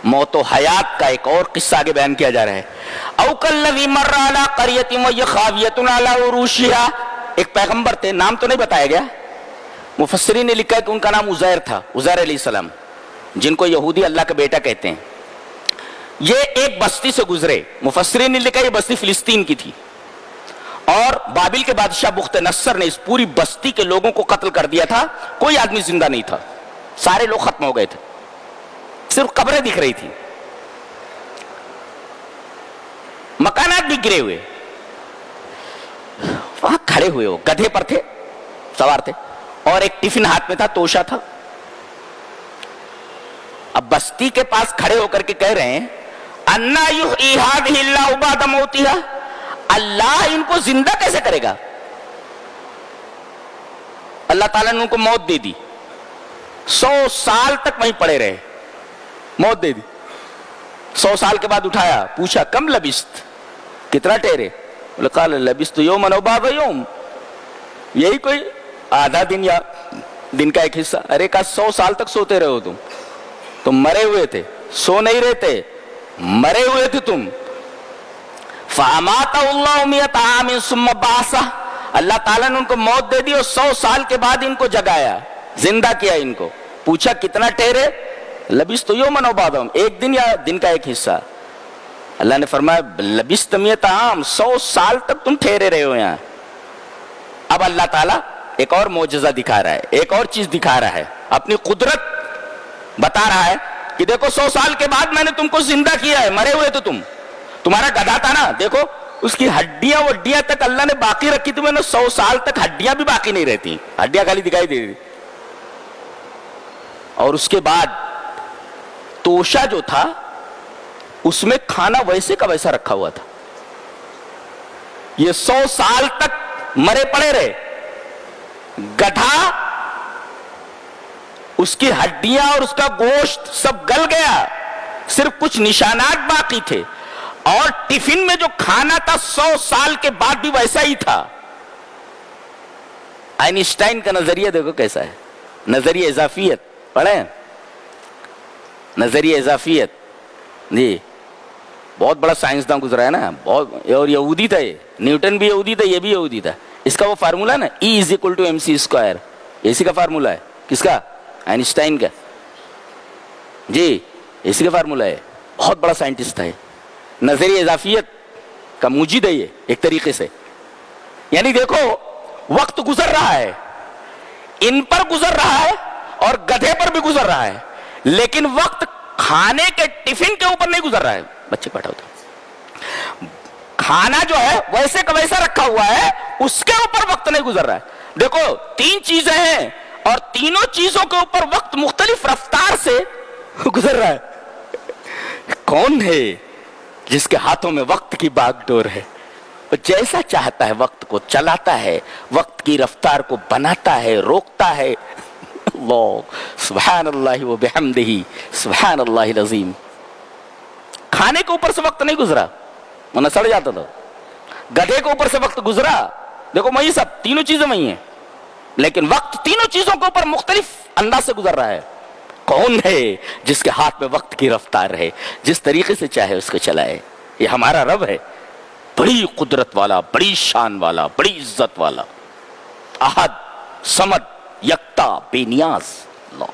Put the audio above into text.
موت و حیات کا ایک اور قصہ آگے بیان کیا جا رہا ہے۔ او کالذی مر علی قریۃ وہی خاویۃ علی عروشہا، ایک پیغمبر تھے، نام تو نہیں بتایا گیا، مفسرین نے لکھا ہے کہ ان کا نام عزیر تھا، عزیر علیہ السلام، جن کو یہودی اللہ کا بیٹا کہتے ہیں۔ یہ ایک بستی سے گزرے، مفسرین نے لکھا یہ بستی فلسطین کی تھی، اور بابل کے بادشاہ بخت نصر نے اس پوری بستی کے لوگوں کو قتل کر دیا تھا، کوئی آدمی زندہ نہیں تھا، سارے لوگ ختم ہو گئے تھے، صرف قبریں دکھ رہی تھی، مکانات بھی گرے ہوئے، وہاں کھڑے ہوئے ہو، گدھے پر تھے، سوار تھے، اور ایک ٹفن ہاتھ میں تھا، توشہ تھا۔ اب بستی کے پاس کھڑے ہو کر کے کہہ رہے ہیں انا یحیی ھذہ اللہ بعد موتھا، اللہ ان کو زندہ کیسے کرے گا؟ اللہ تعالیٰ نے ان کو موت دے دی، 100 سال تک وہیں پڑے رہے، موت دے دی، 100 سال کے بعد اٹھایا، پوچھا کم لبست، کتنا ٹھہرے؟ بولے قال لبست یوما او بعض یوم، یہی کوئی آدھا دن یا دن کا ایک حصہ۔ ارے کہا 100 سال تک سوتے رہے ہو تم مرے ہوئے تھے، سو نہیں رہتے، مرے ہوئے تھے تم۔ فَأَمَاتَهُ اللَّهُ مِئَةَ عَامٍ ثُمَّ بَعَثَهُ، اللہ تعالیٰ نے ان کو موت دے دی اور 100 سال کے بعد ان کو جگایا، زندہ کیا ان کو۔ پوچھا کتنا ٹھہرے؟ لبست یوما او بعض یوم، ایک دن یا دن کا ایک حصہ۔ اللہ نے فرمایا لبست مئۃ عام، 100 سال تک تم ٹھہرے رہے ہو یہاں۔ اب اللہ تعالیٰ ایک اور معجزہ دکھا رہا ہے، ایک اور چیز دکھا رہا ہے، اپنی قدرت بتا رہا ہے کہ دیکھو 100 سال کے بعد میں نے تم کو زندہ کیا ہے، مرے ہوئے تو تمہارا گدھا تھا نا، دیکھو اس کی ہڈیاں وڈیاں تک اللہ نے باقی رکھی تھی، میں نے 100 سال تک ہڈیاں بھی باقی نہیں رہتی، ہڈیاں خالی دکھائی دے دی۔ اور اس کے بعد توشہ جو تھا اس میں کھانا ویسے کا ویسا رکھا ہوا تھا، یہ 100 سال تک مرے پڑے رہے، گدھا اس کی ہڈیاں اور اس کا گوشت سب گل گیا، صرف کچھ نشانات باقی تھے، اور ٹفن میں جو کھانا تھا 100 سال کے بعد بھی ویسا ہی تھا۔ آئنسٹائن کا نظریہ دیکھو کیسا ہے، نظریہ اضافیت پڑھیں، نظریہ اضافیت، جی بہت بڑا سائنسداں گزرا ہے نا، بہت، اور یہودی تھا، یہ نیوٹن بھی یہودی تھا، یہ بھی یہودی تھا۔ اس کا وہ فارمولہ نا E=mc²، اسی کا فارمولہ ہے، کس کا؟ آئنسٹائن کا، جی اسی کا فارمولہ ہے، بہت بڑا سائنٹسٹ ہے، نظریہ اضافیت کا موجد ہے یہ ایک طریقے سے۔ یعنی دیکھو وقت گزر رہا ہے، ان پر گزر رہا ہے اور گدھے پر بھی گزر رہا ہے، لیکن وقت کھانے کے ٹفن کے اوپر نہیں گزر رہا ہے۔ بچے بیٹھا ہوتا، کھانا جو ہے ویسے کا ویسا رکھا ہوا ہے، اس کے اوپر وقت نہیں گزر رہا ہے۔ دیکھو 3 چیزیں ہیں اور تینوں چیزوں کے اوپر وقت مختلف رفتار سے گزر رہا ہے۔ کون ہے جس کے ہاتھوں میں وقت کی باغ ڈور ہے؟ وہ جیسا چاہتا ہے وقت کو چلاتا ہے، وقت کی رفتار کو بناتا ہے، روکتا ہے۔ اللہ سبحان اللہ و بحمدہ سبحان اللہ العظیم۔ کھانے کے اوپر سے وقت نہیں گزرا، ورنہ سڑ جاتا تھا۔ گدھے کے اوپر سے وقت گزرا، دیکھو وہی سب تینوں چیزیں وہی ہیں، لیکن وقت تینوں چیزوں کے اوپر مختلف انداز سے گزر رہا ہے۔ کون ہے جس کے ہاتھ میں وقت کی رفتار ہے، جس طریقے سے چاہے اس کو چلائے؟ یہ ہمارا رب ہے، بڑی قدرت والا، بڑی شان والا، بڑی عزت والا، احد، صمد، یکتا، بے نیاز اللہ۔